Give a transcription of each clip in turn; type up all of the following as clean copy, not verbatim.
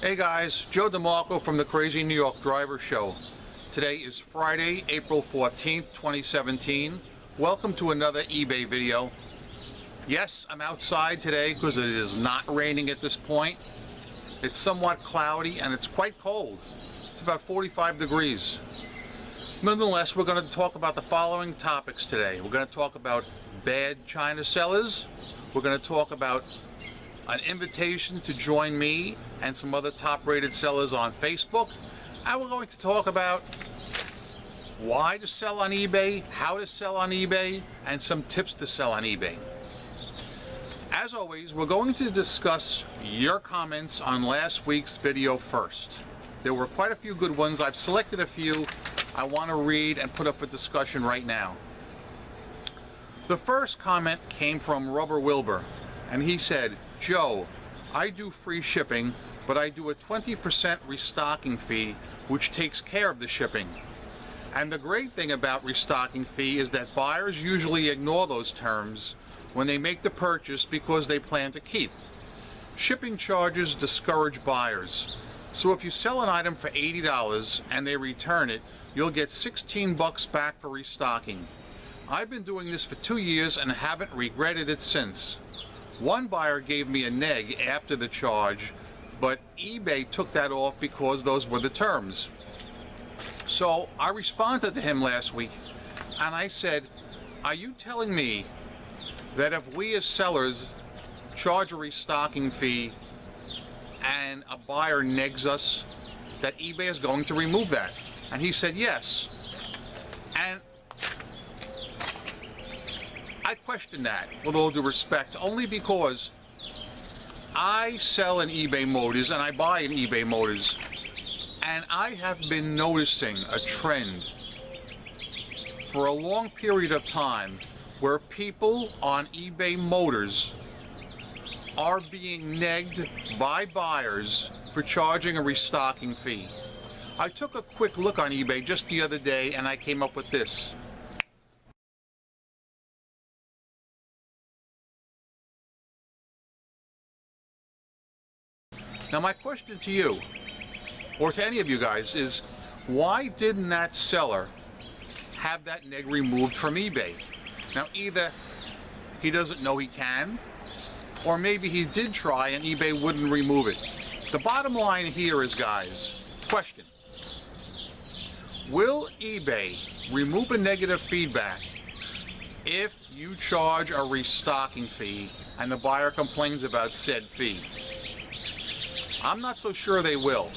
Hey guys, Joe DeMarco from the Crazy New York Driver Show. Today is Friday, April 14th, 2017. Welcome to another eBay video. Yes, I'm outside today because it is not raining at this point. It's somewhat cloudy and it's quite cold. It's about 45 degrees. Nonetheless, we're going to talk about the following topics today. We're going to talk about bad China sellers. We're going to talk about an invitation to join me and some other top-rated sellers on Facebook. And we're going to talk about why to sell on eBay, how to sell on eBay, and some tips to sell on eBay. As always, we're going to discuss your comments on last week's video first. There were quite a few good ones. I've selected a few I want to read and put up for discussion right now. The first comment came from Rubber Wilbur, and he said, Joe, I do free shipping, but I do a 20% restocking fee, which takes care of the shipping. And the great thing about restocking fee is that buyers usually ignore those terms when they make the purchase because they plan to keep. Shipping charges discourage buyers. So if you sell an item for $80 and they return it, you'll get 16 bucks back for restocking. I've been doing this for 2 years and haven't regretted it since. One buyer gave me a neg after the charge, but eBay took that off because those were the terms. So I responded to him last week and I said, are you telling me that if we as sellers charge a restocking fee and a buyer negs us, that eBay is going to remove that? And he said yes. And I question that, with all due respect, only because I sell in eBay Motors and I buy in eBay Motors, and I have been noticing a trend for a long period of time where people on eBay Motors are being negged by buyers for charging a restocking fee. I took a quick look on eBay just the other day and I came up with this. Now my question to you, or to any of you guys, is why didn't that seller have that neg removed from eBay? Now either he doesn't know he can, or maybe he did try and eBay wouldn't remove it. The bottom line here is, guys, question: will eBay remove a negative feedback if you charge a restocking fee and the buyer complains about said fee? I'm not so sure they will.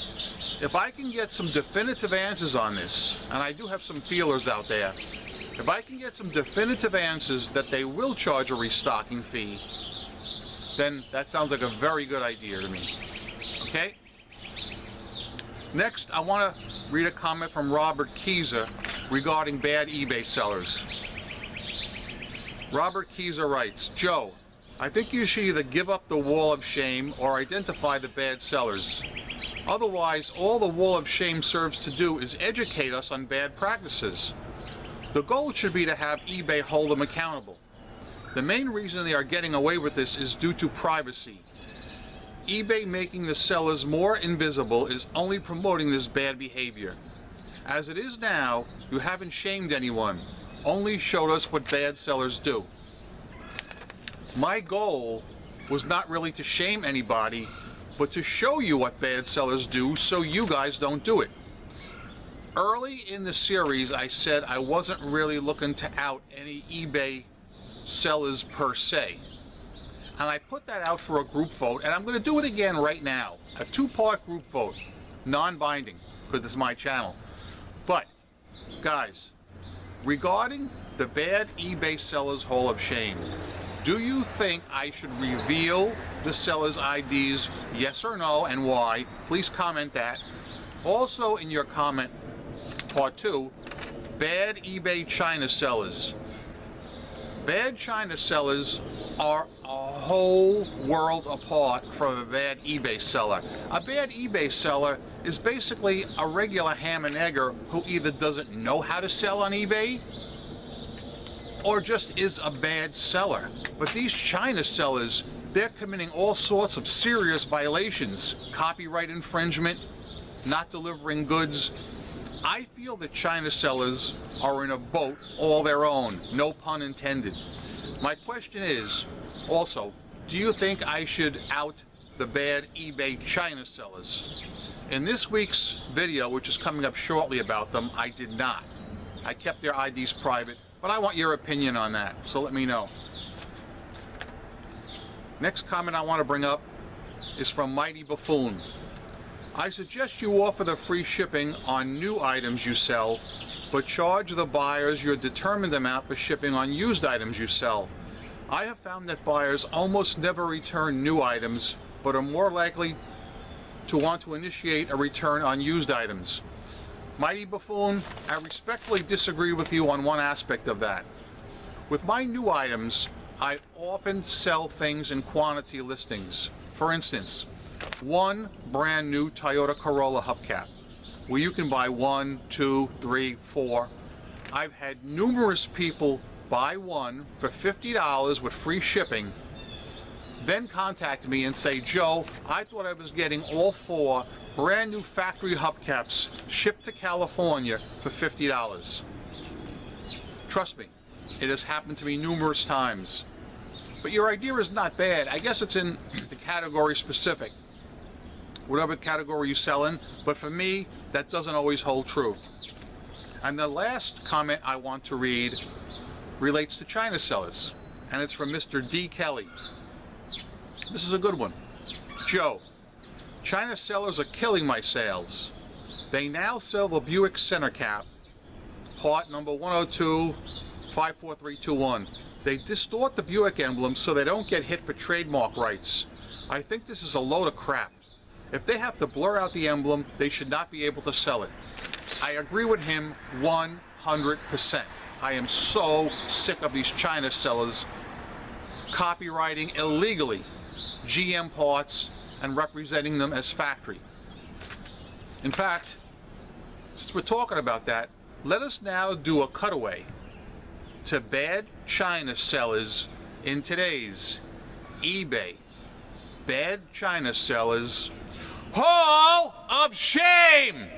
If I can get some definitive answers on this, and I do have some feelers out there, if I can get some definitive answers that they will charge a restocking fee, then that sounds like a very good idea to me. Okay? Next, I want to read a comment from Robert Keyser regarding bad eBay sellers. Robert Keyser writes, Joe, I think you should either give up the wall of shame or identify the bad sellers. Otherwise, all the wall of shame serves to do is educate us on bad practices. The goal should be to have eBay hold them accountable. The main reason they are getting away with this is due to privacy. eBay making the sellers more invisible is only promoting this bad behavior. As it is now, you haven't shamed anyone, only showed us what bad sellers do. My goal was not really to shame anybody, but to show you what bad sellers do so you guys don't do it. Early in the series, I said I wasn't really looking to out any eBay sellers per se. And I put that out for a group vote, and I'm going to do it again right now. A two-part group vote, non-binding, because it's my channel. But, guys, regarding the bad eBay sellers Hall of Shame, do you think I should reveal the seller's IDs, yes or no, and why? Please comment that. Also in your comment, part 2, bad eBay China sellers. Bad China sellers are a whole world apart from a bad eBay seller. A bad eBay seller is basically a regular ham and egger who either doesn't know how to sell on eBay or just is a bad seller. But these China sellers, they're committing all sorts of serious violations. Copyright infringement, not delivering goods. I feel that China sellers are in a boat all their own, no pun intended. My question is, also, do you think I should out the bad eBay China sellers? In this week's video, which is coming up shortly about them, I did not. I kept their IDs private, but I want your opinion on that, so let me know. Next comment I want to bring up is from Mighty Buffoon. I suggest you offer the free shipping on new items you sell, but charge the buyers your determined amount for shipping on used items you sell. I have found that buyers almost never return new items, but are more likely to want to initiate a return on used items. Mighty Buffoon, I respectfully disagree with you on one aspect of that. With my new items, I often sell things in quantity listings. For instance, one brand new Toyota Corolla hubcap, where you can buy 1, 2, 3, 4. I've had numerous people buy one for $50 with free shipping, then contact me and say, Joe, I thought I was getting all 4 brand new factory hubcaps shipped to California for $50. Trust me, it has happened to me numerous times. But your idea is not bad. I guess it's in the category specific, whatever category you sell in, but for me, that doesn't always hold true. And the last comment I want to read relates to China sellers, and it's from Mr. D. Kelly. This is a good one. Joe, China sellers are killing my sales. They now sell the Buick center cap, part number 102-54321. They distort the Buick emblem so they don't get hit for trademark rights. I think this is a load of crap. If they have to blur out the emblem, they should not be able to sell it. I agree with him 100%. I am so sick of these China sellers copywriting illegally GM parts and representing them as factory. In fact, since we're talking about that, let us now do a cutaway to bad China sellers in today's eBay. Bad China sellers Hall of Shame!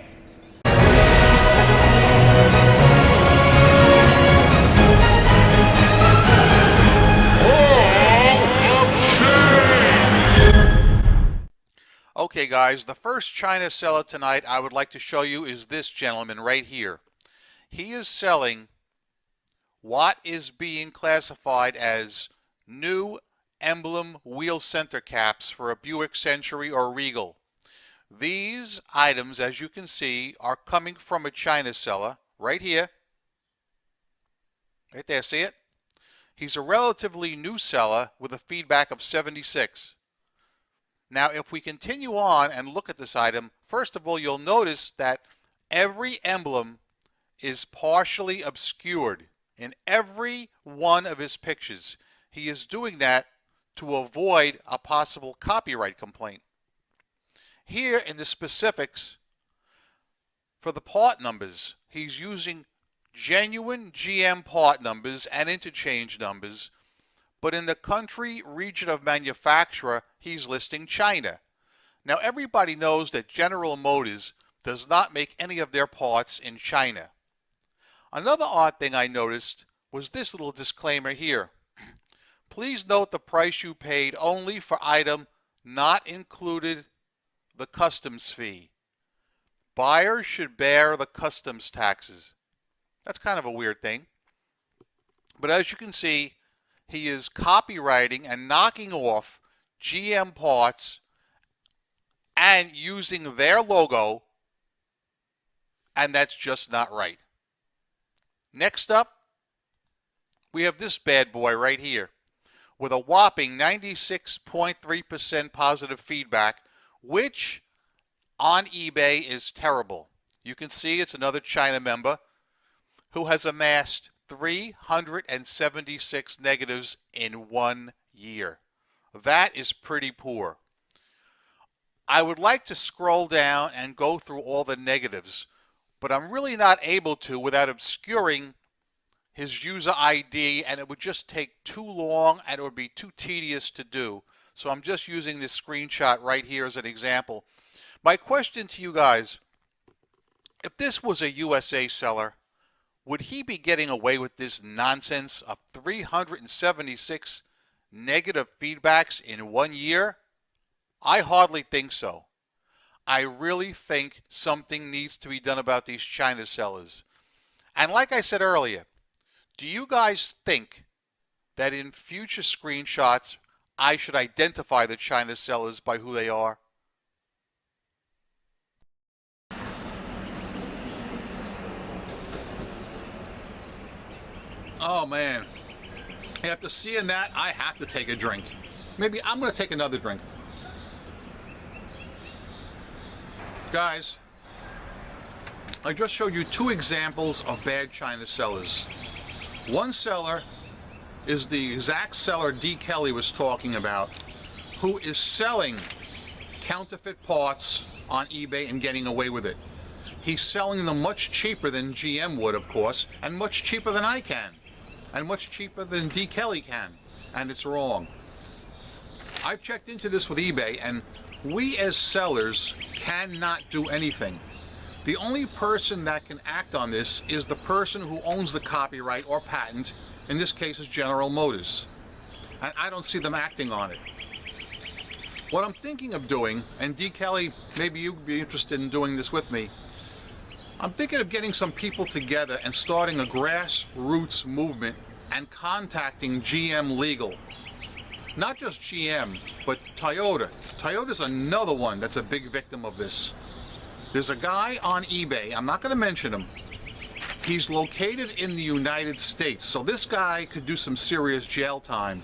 Okay guys, the first China seller tonight I would like to show you is this gentleman right here. He is selling what is being classified as new emblem wheel center caps for a Buick Century or Regal. These items, as you can see, are coming from a China seller right here. Right there, see it? He's a relatively new seller with a feedback of 76. Now, if we continue on and look at this item, first of all, you'll notice that every emblem is partially obscured in every one of his pictures. He is doing that to avoid a possible copyright complaint. Here in the specifics, for the part numbers, he's using genuine GM part numbers and interchange numbers, but in the country, region of manufacturer, he's listing China. Now everybody knows that General Motors does not make any of their parts in China. Another odd thing I noticed was this little disclaimer here. Please note the price you paid only for item not included the customs fee. Buyers should bear the customs taxes. That's kind of a weird thing. But as you can see, he is copywriting and knocking off GM parts and using their logo, and that's just not right. Next up, we have this bad boy right here with a whopping 96.3% positive feedback, which on eBay is terrible. You can see it's another China member who has amassed 376 negatives in 1 year. That is pretty poor. I would like to scroll down and go through all the negatives, but I'm really not able to without obscuring his user ID, and it would just take too long and it would be too tedious to do. So I'm just using this screenshot right here as an example. My question to you guys, if this was a USA seller, would he be getting away with this nonsense of 376 negative feedbacks in 1 year? I hardly think so. I really think something needs to be done about these China sellers. And like I said earlier, do you guys think that in future screenshots I should identify the China sellers by who they are? Oh man, after seeing that, I have to take a drink. Maybe I'm going to take another drink. Guys, I just showed you two examples of bad China sellers. One seller is the exact seller D. Kelly was talking about, who is selling counterfeit parts on eBay and getting away with it. He's selling them much cheaper than GM would, of course, and much cheaper than I can, and much cheaper than D. Kelly can, and it's wrong. I've checked into this with eBay, and we as sellers cannot do anything. The only person that can act on this is the person who owns the copyright or patent. In this case is General Motors, and I don't see them acting on it. What I'm thinking of doing, and D. Kelly, maybe you'd be interested in doing this with me, I'm thinking of getting some people together and starting a grassroots movement and contacting GM Legal. Not just GM, but Toyota. Toyota's another one that's a big victim of this. There's a guy on eBay, I'm not going to mention him. He's located in the United States, so this guy could do some serious jail time.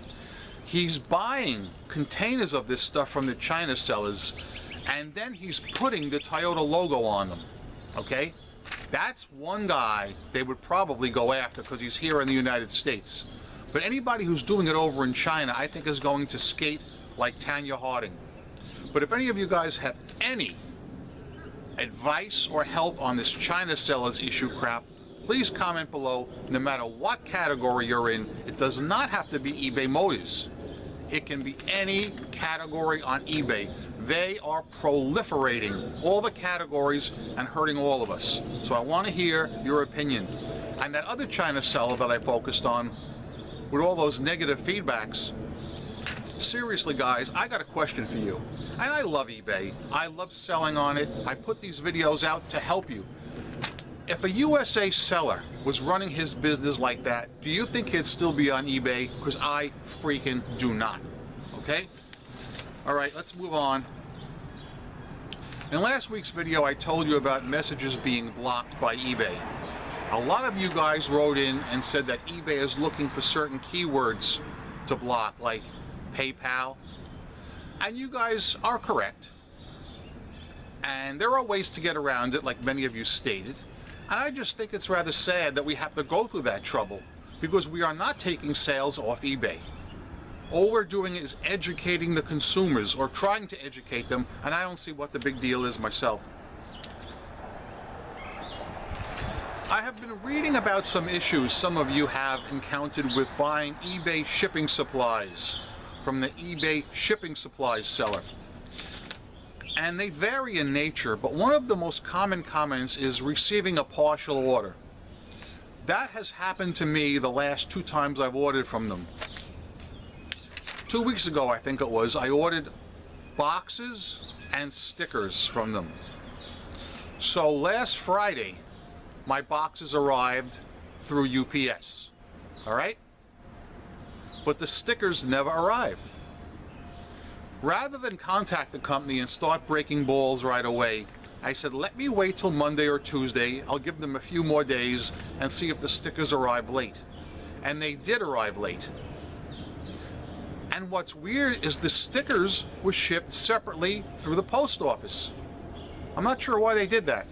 He's buying containers of this stuff from the China sellers, and then he's putting the Toyota logo on them, okay? That's one guy they would probably go after because he's here in the United States. But anybody who's doing it over in China, I think is going to skate like Tanya Harding. But if any of you guys have any advice or help on this China sellers issue crap, please comment below. No matter what category you're in, it does not have to be eBay Motors. It can be any category on eBay. They are proliferating all the categories and hurting all of us. So I want to hear your opinion. And that other China seller that I focused on, with all those negative feedbacks, seriously guys, I got a question for you. And I love eBay. I love selling on it. I put these videos out to help you. If a USA seller was running his business like that, do you think he'd still be on eBay? Because I freaking do not. Okay? Alright, let's move on. In last week's video, I told you about messages being blocked by eBay. A lot of you guys wrote in and said that eBay is looking for certain keywords to block, like PayPal. And you guys are correct. And there are ways to get around it, like many of you stated. And I just think it's rather sad that we have to go through that trouble, because we are not taking sales off eBay. All we're doing is educating the consumers, or trying to educate them, and I don't see what the big deal is myself. I have been reading about some issues some of you have encountered with buying eBay shipping supplies from the eBay shipping supplies seller. And they vary in nature, but one of the most common comments is receiving a partial order. That has happened to me the last 2 times I've ordered from them. 2 weeks ago, I think it was, I ordered boxes and stickers from them. So last Friday, my boxes arrived through UPS, all right? But the stickers never arrived. Rather than contact the company and start breaking balls right away, I said, let me wait till Monday or Tuesday. I'll give them a few more days and see if the stickers arrive late. And they did arrive late. And what's weird is the stickers were shipped separately through the post office. I'm not sure why they did that.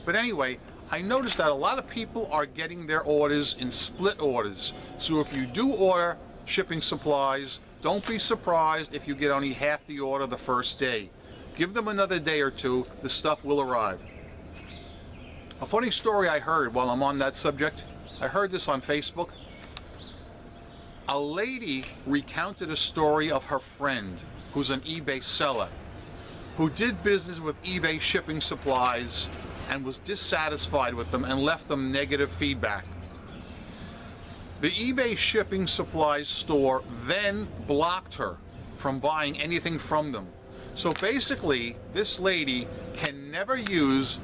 But anyway, I noticed that a lot of people are getting their orders in split orders. So if you do order shipping supplies, don't be surprised if you get only half the order the first day. Give them another day or two, the stuff will arrive. A funny story I heard while I'm on that subject, I heard this on Facebook. A lady recounted a story of her friend who's an eBay seller who did business with eBay shipping supplies and was dissatisfied with them and left them negative feedback. The eBay shipping supplies store then blocked her from buying anything from them. So basically, this lady can never use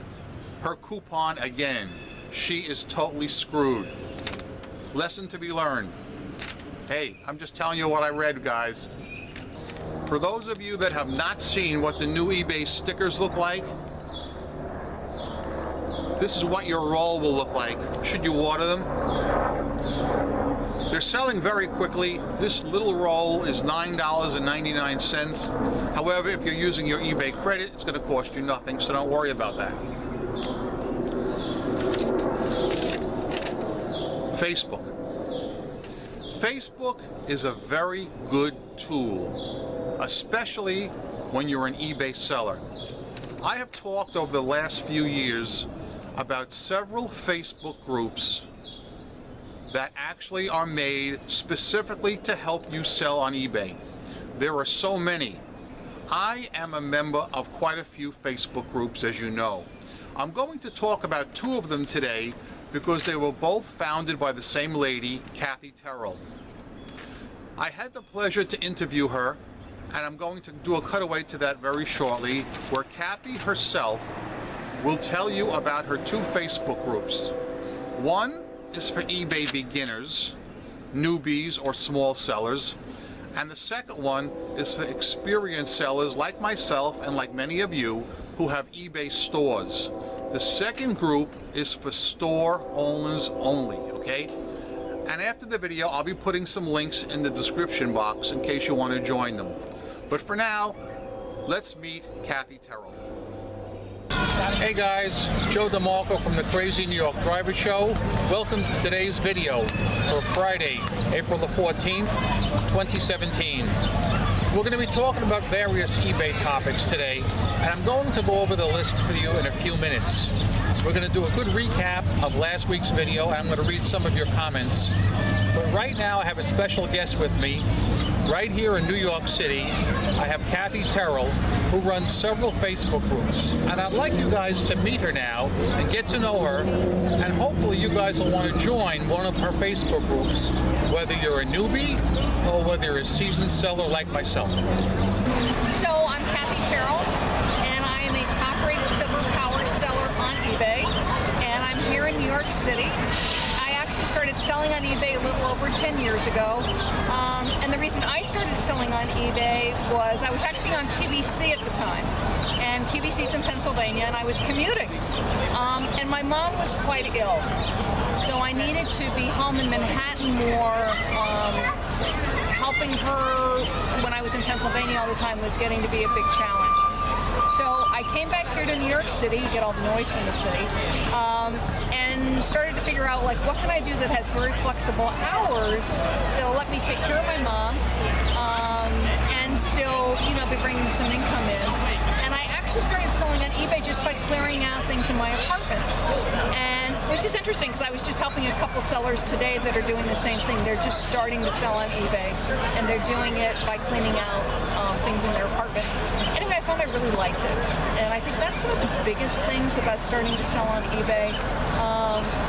her coupon again. She is totally screwed. Lesson to be learned. Hey, I'm just telling you what I read, guys. For those of you that have not seen what the new eBay stickers look like, this is what your roll will look like should you order them. They're selling very quickly. This little roll is $9.99. However, if you're using your eBay credit, it's going to cost you nothing, so don't worry about that. Facebook. Facebook is a very good tool, especially when you're an eBay seller. I have talked over the last few years about several Facebook groups that actually are made specifically to help you sell on eBay. There are so many. I am a member of quite a few Facebook groups, as you know. I'm going to talk about two of them today because they were both founded by the same lady, Kathy Terrell. I had the pleasure to interview her, and I'm going to do a cutaway to that very shortly, where Kathy herself will tell you about her two Facebook groups. One is for eBay beginners, newbies or small sellers, and the second one is for experienced sellers like myself and like many of you who have eBay stores. The second group is for store owners only, okay? And after the video, I'll be putting some links in the description box in case you want to join them. But for now, let's meet Kathy Terrell. Hey guys, Joe DeMarco from the Crazy New York Driver Show. Welcome to today's video for Friday, April the 14th, 2017. We're going to be talking about various eBay topics today, and I'm going to go over the list for you in a few minutes. We're going to do a good recap of last week's video, and I'm going to read some of your comments. But right now I have a special guest with me. Right here in New York City, I have Kathy Terrell, who runs several Facebook groups. And I'd like you guys to meet her now and get to know her, and hopefully you guys will want to join one of her Facebook groups, whether you're a newbie or whether you're a seasoned seller like myself. So I'm Kathy Terrell, and I am a top-rated silver power seller on eBay, and I'm here in New York City. I actually started selling on eBay a little over 10 years ago. And the reason I started selling on eBay was I was actually on QVC at the time. And QVC's in Pennsylvania, and I was commuting. And my mom was quite ill. So I needed to be home in Manhattan more. Helping her when I was in Pennsylvania all the time was getting to be a big challenge. So I came back here to New York City, get all the noise from the city, and started to figure out, like, what can I do that has very flexible hours that'll let me take care of my mom and still, you know, be bringing some income in. And I actually started selling on eBay just by clearing out things in my apartment. And it was just interesting because I was just helping a couple sellers today that are doing the same thing. They're just starting to sell on eBay, and they're doing it by cleaning out things in their apartment. Anyway, I found I really liked it, and I think that's one of the biggest things about starting to sell on eBay.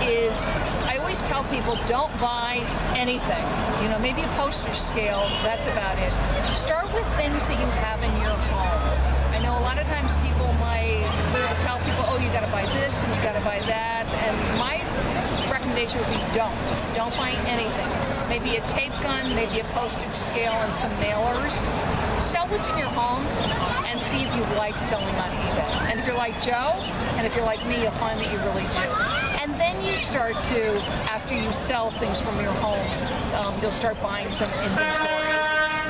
Is I always tell people, don't buy anything. You know, maybe a postage scale, that's about it. Start with things that you have in your home. I know a lot of times people might tell people, oh, you got to buy this and you got to buy that, and my recommendation would be don't buy anything. Maybe a tape gun, maybe a postage scale, and some mailers. Sell what's in your home and see if you like selling on eBay. And if you're like Joe, and if you're like me, you'll find that you really do. And then you start to, after you sell things from your home, you'll start buying some inventory,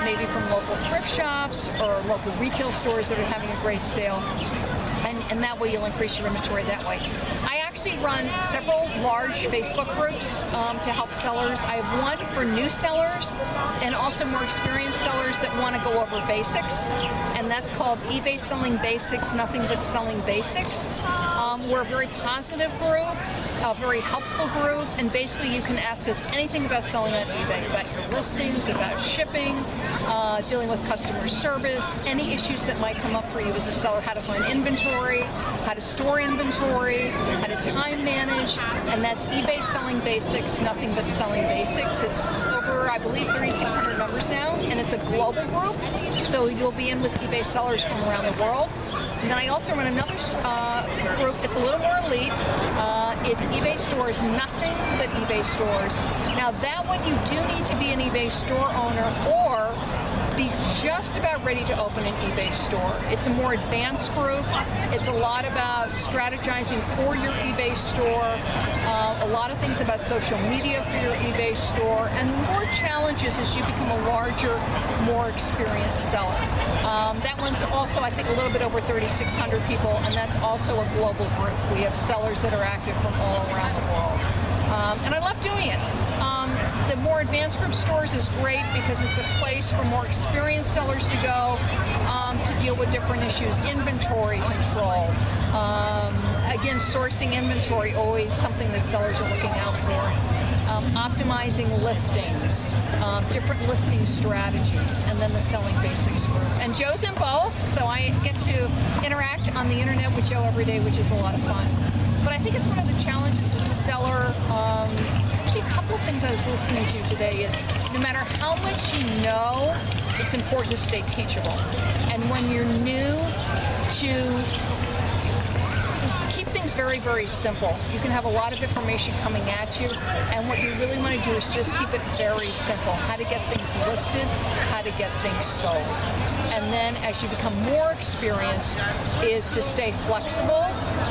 maybe from local thrift shops or local retail stores that are having a great sale. And that way you'll increase your inventory that way. I actually run several large Facebook groups to help sellers. I have one for new sellers and also more experienced sellers that want to go over basics, and that's called eBay Selling Basics, Nothing But Selling Basics. We're a very positive group. a very helpful group, and basically you can ask us anything about selling on eBay, about your listings, about shipping, dealing with customer service, any issues that might come up for you as a seller, how to find inventory, how to store inventory, how to time manage, and that's eBay Selling Basics, nothing but selling basics. It's over, I believe, 3,600 members now, and it's a global group, so you'll be in with eBay sellers from around the world. And then I also run another group. It's a little more elite. It's eBay Stores, nothing but eBay Stores. Now that one you do need to be an eBay store owner or be just about ready to open an eBay store. It's a more advanced group. It's a lot about strategizing for your eBay store, a lot of things about social media for your eBay store, and more challenges as you become a larger, more experienced seller. That one's also, I think, a little bit over 3,600 people, and that's also a global group. We have sellers that are active from all around the world. And I love doing it. The more advanced group stores is great because it's a place for more experienced sellers to go to deal with different issues. Inventory control. Again, sourcing inventory, always something that sellers are looking out for. Optimizing listings, different listing strategies, and then the Selling Basics group. And Joe's in both, so I get to interact on the internet with Joe every day, which is a lot of fun. But I think it's one of the challenges as a seller. Actually, a couple of things I was listening to today is no matter how much you know, it's important to stay teachable. And when you're new, to keep things very, very simple. You can have a lot of information coming at you, and what you really want to do is just keep it very simple. How to get things listed, how to get things sold. And then as you become more experienced is to stay flexible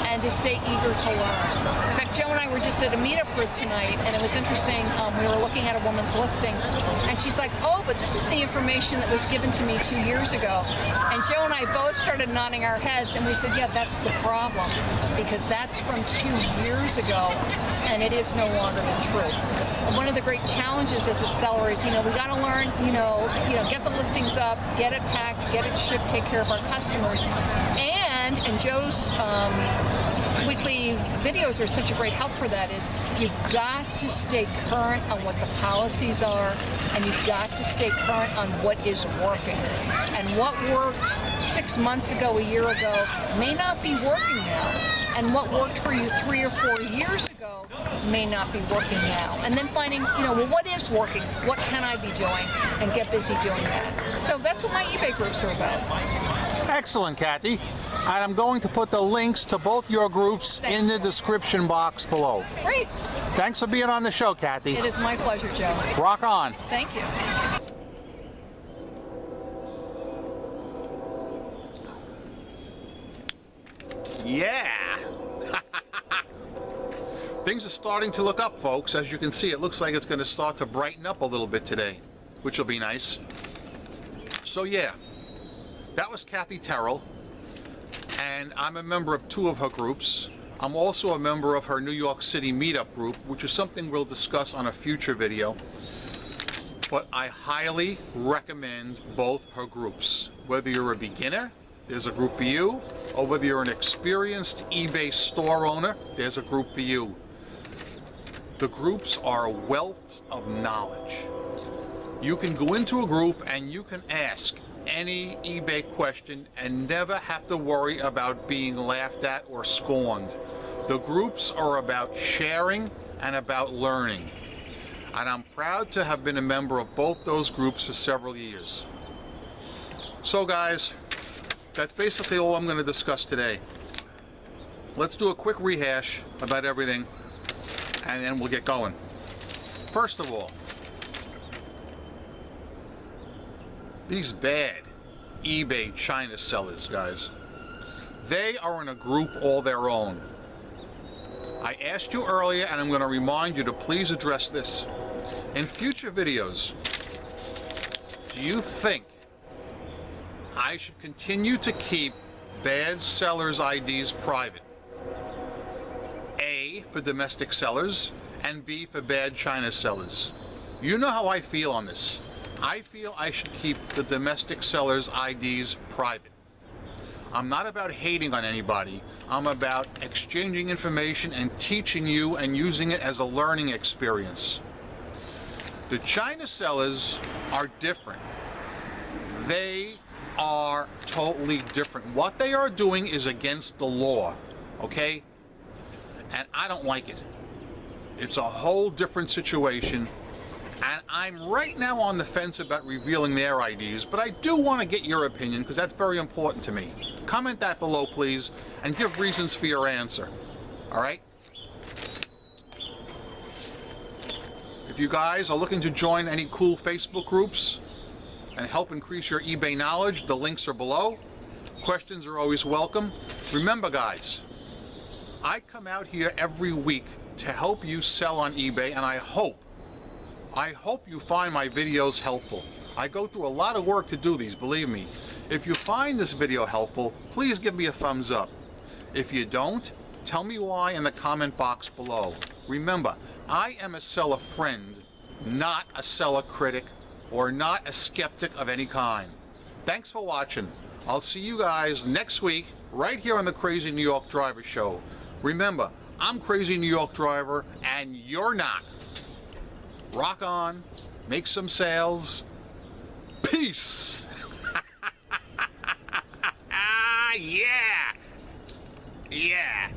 and to stay eager to learn. In fact, Joe and I were just at a meetup group tonight, and it was interesting. We were looking at a woman's listing, and she's like, oh, but this is the information that was given to me 2 years ago. And Joe and I both started nodding our heads, and we said, yeah, that's the problem, because that's from 2 years ago, and it is no longer the truth. And one of the great challenges as a seller is, we got to learn, get the listings up, get it packed, get it shipped, take care of our customers, and Joe's weekly videos are such a great help for that, is you've got to stay current on what the policies are, and you've got to stay current on what is working. And what worked 6 months ago, a year ago, may not be working now. And what worked for you 3 or 4 years ago may not be working now. And then finding, well, what is working? What can I be doing? And get busy doing that. So that's what my eBay groups are about. Excellent, Kathy. And I'm going to put the links to both your groups in the description box below. Great. Thanks for being on the show, Kathy. It is my pleasure, Joe. Rock on. Thank you. Yeah. Things are starting to look up, folks. As you can see, it looks like it's going to start to brighten up a little bit today, which will be nice. So yeah, that was Kathy Terrell, and I'm a member of 2 of her groups. I'm also a member of her New York City meetup group, which is something we'll discuss on a future video. But I highly recommend both her groups. Whether you're a beginner, there's a group for you, or whether you're an experienced eBay store owner, there's a group for you. The groups are a wealth of knowledge. You can go into a group and you can ask any eBay question and never have to worry about being laughed at or scorned. The groups are about sharing and about learning. And I'm proud to have been a member of both those groups for several years. So guys, that's basically all I'm going to discuss today. Let's do a quick rehash about everything, and then we'll get going. First of all, these bad eBay China sellers, guys, they are in a group all their own. I asked you earlier, and I'm going to remind you to please address this. In future videos, do you think I should continue to keep bad sellers' IDs private? A, for domestic sellers, and B, for bad China sellers. You know how I feel on this. I feel I should keep the domestic sellers' IDs private. I'm not about hating on anybody. I'm about exchanging information and teaching you and using it as a learning experience. The China sellers are different. They are totally different. What they are doing is against the law, okay? And I don't like it. It's a whole different situation. And I'm right now on the fence about revealing their IDs, but I do want to get your opinion because that's very important to me. Comment that below, please, and give reasons for your answer. All right? If you guys are looking to join any cool Facebook groups and help increase your eBay knowledge, the links are below. Questions are always welcome. Remember, guys, I come out here every week to help you sell on eBay, and I hope you find my videos helpful. I go through a lot of work to do these, believe me. If you find this video helpful, please give me a thumbs up. If you don't, tell me why in the comment box below. Remember, I am a seller friend, not a seller critic, or not a skeptic of any kind. Thanks for watching. I'll see you guys next week, right here on the Crazy New York Driver Show. Remember, I'm Crazy New York Driver, and you're not. Rock on, make some sales. Peace. Yeah. Yeah.